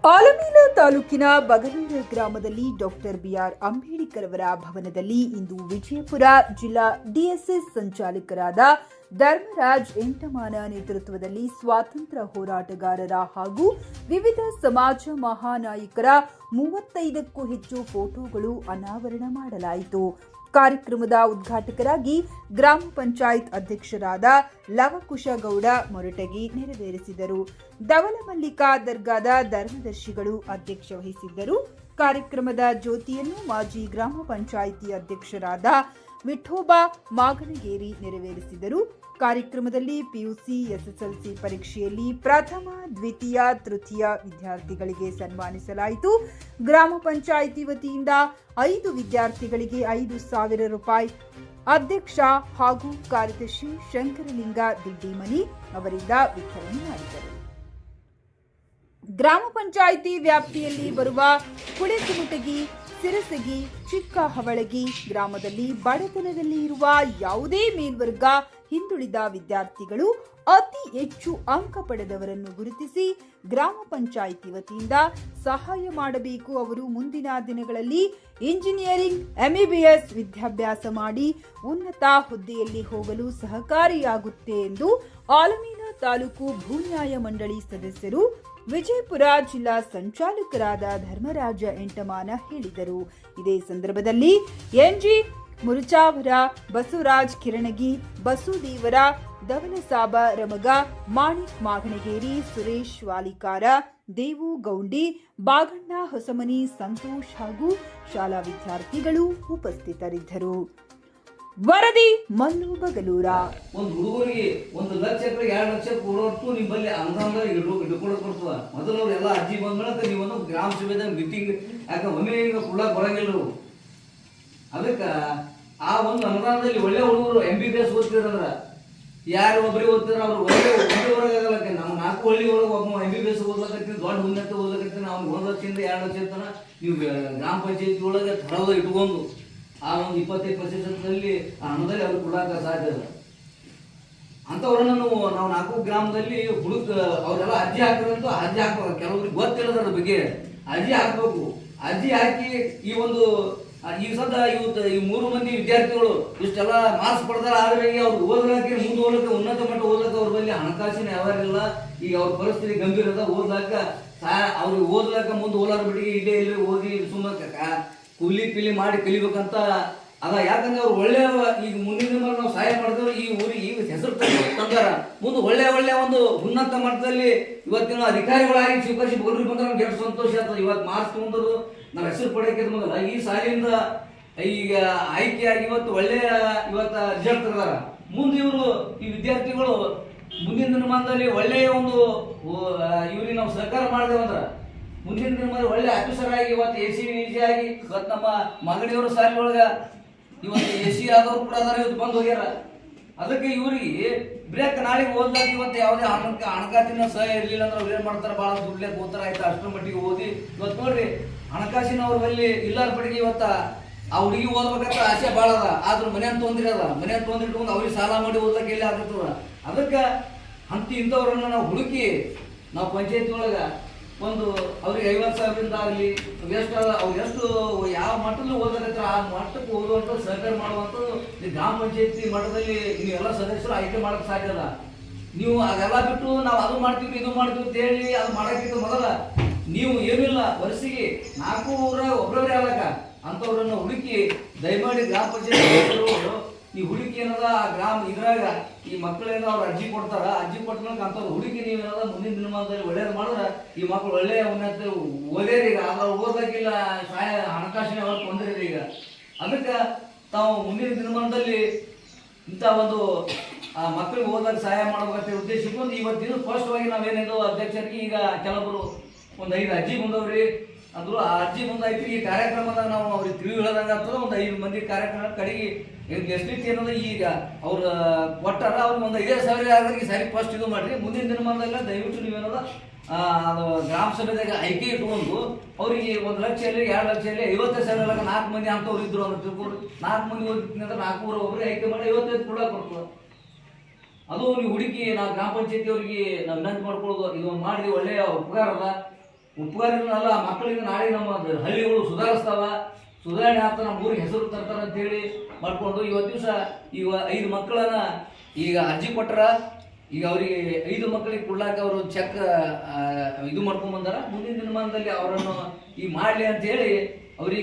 ಆಲಮೇಲ ತಾಲೂಕಿನ ಬಗಲೂರ ಗ್ರಾಮದಲ್ಲಿ doctor B R Ambedkar ಅವರ ಭವನದಲ್ಲಿ ಇಂದು ವಿಜಯಪುರ ಜಿಲ್ಲಾ ಡಿಎಸ್ಎಸ್ ಸಂಚಾಲಕರಾದ ಧರ್ಮರಾಜ್ ಎಂಟಮಾನ ನೇತೃತ್ವದಲ್ಲಿ ಸ್ವಾತಂತ್ರ್ಯ ಹೋರಾಟಗಾರರ ಹಾಗೂ ವಿವಿಧ ಸಮಾಜ ಮಹಾನಾಯಕರ 35ಕ್ಕೂ ಹೆಚ್ಚು ಫೋಟೋಗಳು ಅನಾವರಣ ಮಾಡಲಾಯಿತು. ಕಾರ್ಯಕ್ರಮದ ಉದ್ಘಾಟಕರಾಗಿ ಗ್ರಾಮ ಪಂಚಾಯತ್ ಅಧ್ಯಕ್ಷರಾದ ಲವಕುಶಗೌಡ ಮೊರಟಗಿ ನೆರವೇರಿಸಿದರು. ಧವಲಮಲ್ಲಿಕಾ ದರ್ಗಾದ ಧರ್ಮದರ್ಶಿಗಳು ಅಧ್ಯಕ್ಷ ವಹಿಸಿದ್ದರು. ಕಾರ್ಯಕ್ರಮದ ಜ್ಯೋತಿಯನ್ನು ಮಾಜಿ ಗ್ರಾಮ ಪಂಚಾಯಿತಿ ಅಧ್ಯಕ್ಷರಾದ ವಿಠೋಬಾ ಮಾಗನಗೇರಿ ನೆರವೇರಿಸಿದರು. ಕಾರ್ಯಕ್ರಮದಲ್ಲಿ ಪಿಯುಸಿ ಎಸ್ಎಸ್ಎಲ್ಸಿ ಪರೀಕ್ಷೆಯಲ್ಲಿ ಪ್ರಥಮ, ದ್ವಿತೀಯ, ತೃತೀಯ ವಿದ್ಯಾರ್ಥಿಗಳಿಗೆ ಸನ್ಮಾನಿಸಲಾಯಿತು. ಗ್ರಾಮ ಪಂಚಾಯಿತಿ ವತಿಯಿಂದ 5 ವಿದ್ಯಾರ್ಥಿಗಳಿಗೆ 5,000 ರೂಪಾಯಿ ಅಧ್ಯಕ್ಷ ಹಾಗೂ ಕಾರ್ಯದರ್ಶಿ ಶಂಕರಲಿಂಗ ದಿಡ್ಡಿಮನಿ ಅವರಿಂದ ವಿತರಣೆ ಮಾಡಿದರು. ಗ್ರಾಮ ಪಂಚಾಯಿತಿ ವ್ಯಾಪ್ತಿಯಲ್ಲಿ ಬರುವ ಕುಳೆಕುಮಟಗಿ, ಸಿರಸಗಿ, ಚಿಕ್ಕ ಹವಳಗಿ ಗ್ರಾಮದಲ್ಲಿ ಬಡತನದಲ್ಲಿ ಇರುವ ಯಾವುದೇ ಮೇಲ್ವರ್ಗ ಹಿಂದುಳಿದ ವಿದ್ಯಾರ್ಥಿಗಳು ಅತಿ ಹೆಚ್ಚು ಅಂಕ ಪಡೆದವರನ್ನು ಗುರುತಿಸಿ ಗ್ರಾಮ ಪಂಚಾಯಿತಿ ವತಿಯಿಂದ ಸಹಾಯ ಮಾಡಬೇಕು. ಅವರು ಮುಂದಿನ ದಿನಗಳಲ್ಲಿ ಇಂಜಿನಿಯರಿಂಗ್, ಎಂಬಿಬಿಎಸ್ ವಿದ್ಯಾಭ್ಯಾಸ ಮಾಡಿ ಉನ್ನತ ಹುದ್ದೆಯಲ್ಲಿ ಹೋಗಲು ಸಹಕಾರಿಯಾಗುತ್ತೆ ಎಂದು ಆಲಮೇಲ ತಾಲೂಕು ಭೂ ನ್ಯಾಯ ಮಂಡಳಿ ಸದಸ್ಯರು ವಿಜಯಪುರ ಜಿಲ್ಲಾ ಸಂಚಾಲಕರಾದ ಧರ್ಮರಾಜ ಎಂಟಮಾನ ಹೇಳಿದರು. ಇದೇ ಸಂದರ್ಭದಲ್ಲಿ ಎನ್ಜಿ ಮುರುಚಾವರ, ಬಸವರಾಜ್ ಕಿರಣಗಿ, ಬಸುದೇವರ, ಧವಲಸಾಬ ರಮಗ, ಮಾಣಿಕ್ ಮಾಗಣಗೇರಿ, ಸುರೇಶ್ ವಾಲಿಕಾರ, ದೇವು ಗೌಂಡಿ, ಬಾಗಣ್ಣ ಹೊಸಮನಿ, ಸಂತೋಷ್ ಹಾಗೂ ಶಾಲಾ ವಿದ್ಯಾರ್ಥಿಗಳು ಉಪಸ್ಥಿತರಿದ್ದರು. ವರದಿ ಮಲ್ಲು ಬಗಲೂರ. ಒಂದು ಹುಡುಗರಿಗೆ 1 ಲಕ್ಷ 2 ಲಕ್ಷ ಕೊಡೋಷ್ಟು ನಿಮ್ಮಲ್ಲಿ ಅನುದಾನ ಇಟ್ಕೊಳ್ಳೋಕೆ ಕೊಡ್ತದ. ಮೊದಲು ಎಲ್ಲ ಅರ್ಜಿ ಬಂದ್ಮೇಲೆ ನೀವೊಂದು ಗ್ರಾಮ ಸಭೆದ ಮೀಟಿಂಗ್ ಯಾಕೆ ಒಮ್ಮೆ ಕೊಡ್ಲಾಕ್ ಬರಂಗಿಲ್ಲ. ಅದಕ್ಕೆ ಆ ಒಂದು ಅನುದಾನದಲ್ಲಿ ಒಳ್ಳೆ ಹುಡುಗರು MBBS ಓದ್ತಿರಂದ್ರ ಯಾರು ಒಬ್ಬರಿಗೆ ಓದ್ತಿರ ಅವ್ರು ಒಳ್ಳೆ ನಾವು 4 ಹಳ್ಳಿ ಒಳಗೆ ಒಬ್ಬ MBBS ಓದ್ಲಕತ್ತೀನಿ, ದೊಡ್ಡ ಉನ್ನತ ಓದ್ಲಕತ್ತೀನಿ, ಅವ್ನಿಗೆ 1 ಲಕ್ಷದಿಂದ 2 ಲಕ್ಷ ತನ ನೀವು ಗ್ರಾಮ ಪಂಚಾಯತಿ ಒಳಗೆ ತರವದ ಇಟ್ಕೊಂಡು ಆ ಒಂದು 25% ಆ ಹಣದಲ್ಲಿ ಅವ್ರು ಕೊಡಾಕ ಸಾಧ್ಯ ಅದ. ಅಂಥವ್ರನ್ನ ನಾವು 4 ಗ್ರಾಮದಲ್ಲಿ ಅವರೆಲ್ಲ ಅರ್ಜಿ ಹಾಕಿದಂತೂ ಅರ್ಜಿ ಹಾಕ್ಬೇಕು. ಕೆಲವ್ರಿಗೆ ಗೊತ್ತಿಲ್ಲದ ಅದ್ರ ಬಗ್ಗೆ ಅರ್ಜಿ ಹಾಕ್ಬೇಕು. ಅರ್ಜಿ ಹಾಕಿ ಈ ಒಂದು ಈ ಸದ ಇವತ್ತು ಈ 3 ಮಂದಿ ವಿದ್ಯಾರ್ಥಿಗಳು ಇಷ್ಟೆಲ್ಲ ಮಾರ್ಕ್ಸ್ ಪಡೆದಾರ. ಆದ್ರೆ ಈಗ ಅವ್ರು ಓದ್ಲಾಕೆ ಮುಂದೆ ಓದಕ್ಕೆ ಉನ್ನತ ಮಟ್ಟ ಓದಕ್ಕೆ ಅವ್ರ ಬಳಿ ಹಣಕಾಸಿನ ವ್ಯವಹಾರ ಇಲ್ಲ. ಈಗ ಅವ್ರ ಪರಿಸ್ಥಿತಿ ಗಂಭೀರ ಅದ. ಓದ್ಲಾಕ ಅವ್ರಿಗೆ ಓದ್ಲಾಕ ಮುಂದೆ ಓಲಾರ ಬಿಟ್ಟಿಗೆ ಇಲ್ಲೇ ಇಲ್ಲಿ ಓದಿ ಸುಮ್ಮನೆ ಕೂಲಿ ಪಿಲಿ ಮಾಡಿ ಕಲಿಬೇಕಂತ ಅದ. ಯಾಕಂದ್ರೆ ಅವ್ರು ಒಳ್ಳೆ ಈಗ ಮುಂದಿನ ನಾವು ಸಹಾಯ ಮಾಡಿದವರು ಈ ಊರಿಗೆ ಈಗ ಹೆಸರು ತಂದಾರ. ಮುಂದೆ ಒಳ್ಳೆ ಒಂದು ಉನ್ನತ ಮಟ್ಟದಲ್ಲಿ ಇವತ್ತಿನ ಅಧಿಕಾರಿಗಳಾಗಿ ಶಿವಕಾಶಿ ಬಗಲೂರು ಬಂದ್ರೆ ನಮ್ಗೆ ಎಷ್ಟು ಸಂತೋಷ ಆಗ್ತದೆ. ಇವತ್ತು ಮಾರ್ಕ್ಸ್ ತಗೊಂಡರು ನಾವು ಹೆಸರು ಪಡೆಯೋಕೆ ಮೊದಲ ಈ ಸಾಲಿಯಿಂದ ಈಗ ಆಯ್ಕೆಯಾಗಿ ಇವತ್ತು ಒಳ್ಳೆಯ ರಿಸಲ್ಟ್ ತೆಗೆದಾರ. ಮುಂದೆ ಇವರು ಈ ವಿದ್ಯಾರ್ಥಿಗಳು ಮುಂದಿನ ದಿನಮಾನದಲ್ಲಿ ಒಳ್ಳೆಯ ಒಂದು ಇವ್ರಿಗೆ ನಾವು ಸಹಕಾರ ಮಾಡಿದೇವಂದ್ರೆ ಮುಂದಿನ ದಿನ ಒಳ್ಳೆ ಆಫೀಸರ್ ಆಗಿ ಇವತ್ತು AC ಆಗಿ ಇವತ್ತು ನಮ್ಮ ಮಗಡಿಯವರು ಸಾಲಿ ಒಳಗ ಇವತ್ತು AC ಆದವ್ರು ಕೂಡ ಅದಾರ. ಇವತ್ತು ಬಂದು ಹೋಗ್ಯಾರ. ಅದಕ್ಕೆ ಇವ್ರಿಗೆ ಬ್ರೇಕ್ ನಾಳೆಗೆ ಓದ್ಲಾಕ ಇವತ್ತು ಯಾವುದೇ ಹಣಕಾಸಿನ ಸಹಾಯ ಇರಲಿಲ್ಲ ಅಂದ್ರೆ ಅವ್ರು ಏನ್ ಮಾಡ್ತಾರೆ, ಭಾಳ ದುಡ್ಲೇಕ್ ಓದ್ತಾರ. ಆಯ್ತು ಅಷ್ಟರ ಮಟ್ಟಿಗೆ ಓದಿ ಇವತ್ತು ನೋಡ್ರಿ ಹಣಕಾಸಿನ ಅವ್ರ ಬಲ್ಲಿ ಇಲ್ಲಾರ ಪಡಿಗೆ ಇವತ್ತ ಆ ಹುಡುಗಿ ಓದ್ಬೇಕಂತ ಆಸೆ ಭಾಳ ಅದ. ಆದ್ರೂ ಮನೆಯನ್ನು ತೊಂದಿರದ ಮನೆಯನ್ನು ತೊಂದಿಟ್ಕೊಂಡು ಅವ್ರಿಗೆ ಸಾಲ ಮಾಡಿ ಓದ್ಲಕ್ಕೆ ಎಲ್ಲಿ ಆಗ್ತದ. ಅದಕ್ಕೆ ಇಂಥವ್ರನ್ನ ನಾವು ಹುಡುಕಿ ನಾವು ಪಂಚಾಯತಿ ಒಳಗ ಒಂದು ಅವ್ರಿಗೆ 50,000ರಿಂದ ಆಗಲಿ ಎಷ್ಟು ಯಾವ ಮಟ್ಟದಲ್ಲಿ ಓದಕತ್ತಾರ ಆ ಮಟ್ಟಕ್ಕೆ ಓದುವಂಥ ಸಹಕಾರ ಮಾಡುವಂಥದ್ದು ಈ ಗ್ರಾಮ ಪಂಚಾಯತಿ ಮಟ್ಟದಲ್ಲಿ ನೀವೆಲ್ಲ ಸದಸ್ಯರು ಆಯ್ಕೆ ಮಾಡಕ್ಕೆ ಸಾಧ್ಯ ಅದ. ನೀವು ಅದೆಲ್ಲ ಬಿಟ್ಟು ನಾವು ಅದು ಮಾಡ್ತೀವಿ ಇದು ಮಾಡ್ತೀವಿ ಅಂತ ಹೇಳಿ ಅದು ಮಾಡೋಕ್ಕಿಂತ ಮೊದಲ ನೀವು ಏನಿಲ್ಲ ವರ್ಷಿಗೆ 400 ಒಬ್ಬರವರೇ ಆಗಕ್ಕ ಅಂಥವ್ರನ್ನ ಹುಡುಕಿ ದಯಮಾಡಿ ಗ್ರಾಮ ಪಂಚಾಯತ್ ಈ ಹುಡುಕಿ ಏನದ ಗ್ರಾಮ ಇದ್ರಾಗ ಈ ಮಕ್ಕಳೇನೋ ಅವ್ರು ಅರ್ಜಿ ಕೊಡ್ತಾರ. ಅರ್ಜಿ ಕೊಟ್ಟ ಮೇಲೆ ಅಂಥವ್ರು ಹುಡುಕಿ ನೀವೇನದ ಮುಂದಿನ ದಿನಮಾನದಲ್ಲಿ ಒಳ್ಳೇದು ಮಾಡಿದ್ರೆ ಈ ಮಕ್ಕಳು ಒಳ್ಳೆಯ ಉನ್ನತ ಓದೇರಿ. ಈಗ ಅದ್ರ ಓದಕ್ಕಿಲ್ಲ ಸಹಾಯ ಹಣಕಾಸಿನ ಅವ್ರು ತೊಂದರೆ ಈಗ. ಅದಕ್ಕೆ ತಾವು ಮುಂದಿನ ದಿನಮಾನದಲ್ಲಿ ಇಂಥ ಒಂದು ಮಕ್ಕಳಿಗೆ ಓದಕ್ಕೆ ಸಹಾಯ ಮಾಡ್ಬೇಕಂತ ಉದ್ದೇಶಕ್ಕೊಂದು ಇವತ್ತಿನ ಸ್ಪಷ್ಟವಾಗಿ ನಾವೇನಿದು ಅಧ್ಯಕ್ಷರಿಗೆ ಈಗ ಕೆಲವರು ಒಂದು 5 ಅರ್ಜಿ ಬಂದವ್ರಿ ಅಂದ್ರು. ಆ ಅರ್ಜಿ ಮುಂದಾಯ್ತು. ಈ ಕಾರ್ಯಕ್ರಮದಾಗ ನಾವು ಅವ್ರಿಗೆ ತಿಳಿ ಹೇಳದಂಗ ಆಗ್ತದೆ. ಒಂದು 5 ಮಂದಿ ಕಾರ್ಯಕ್ರಮ ಕಡೆಗೆ ಎಷ್ಟಿತ್ತು ಏನಂದ್ರೆ ಈಗ ಅವ್ರು ಕೊಟ್ಟಾರ ಅವ್ರಿಗೆ ಒಂದು 5,000 ಆದ್ರೆ ಸರಿ ಫಸ್ಟ್ ಇದು ಮಾಡ್ರಿ. ಮುಂದಿನ ದಿನಮಾನದಲ್ಲ ದಯವಿಟ್ಟು ನೀವೇನದ ಅದು ಗ್ರಾಮ ಸಭೆದಾಗ ಆಯ್ಕೆ ಇಟ್ಕೊಂಡು ಅವ್ರಿಗೆ 1 ಲಕ್ಷದಲ್ಲಿ 2 ಲಕ್ಷದಲ್ಲಿ 50,000 4 ಮಂದಿ ಅಂತವ್ರು ಇದ್ರು ಅಂತ ತಿಳ್ಕೊಂಡು 4 ಮಂದಿ ಓದಿರ್ತೀನಿ ಅಂದ್ರೆ 400 ಒಬ್ಬರೇ ಆಯ್ಕೆ ಮಾಡಿ 55 ಕೊಡಕ್ಕೆ ಬರ್ತದೆ. ಅದು ನೀವು ಹುಡುಕಿ ನಾವು ಗ್ರಾಮ ಪಂಚಾಯತಿ ಅವರಿಗೆ ನಾವು ವಿನಂತಿ ಮಾಡ್ಕೊಳ್ಳೋದು ಇದು ಮಾಡಿ ಒಳ್ಳೆಯ ಉಪಕಾರ ಅದ. ಉಪಕಾರನಲ್ಲ, ಆ ಮಕ್ಕಳಿಗೆ ನಾಳೆ ನಮ್ಮ ಹಳ್ಳಿಗಳು ಸುಧಾರಿಸ್ತಾವ, ಸುಧಾರಣೆ ಆಗ್ತಾ ನಮ್ಮ ಊರಿಗೆ ಹೆಸರು ತರ್ತಾರ ಅಂತೇಳಿ ಮಾಡ್ಕೊಂಡು ಇವತ್ತು ದಿವಸ ಈಗ 5 ಮಕ್ಕಳನ್ನ ಈಗ ಅರ್ಜಿ ಕೊಟ್ಟರ. ಈಗ ಅವರಿಗೆ 5 ಮಕ್ಕಳಿಗೆ ಕೊಡ್ಲಾಕ ಅವರು ಚೆಕ್ ಇದು ಮಾಡ್ಕೊಂಡ್ ಬಂದಾರ. ಮುಂದಿನ ದಿನಮಾನದಲ್ಲಿ ಅವರನ್ನು ಈ ಮಾಡ್ಲಿ ಅಂತ ಹೇಳಿ ಅವರಿಗೆ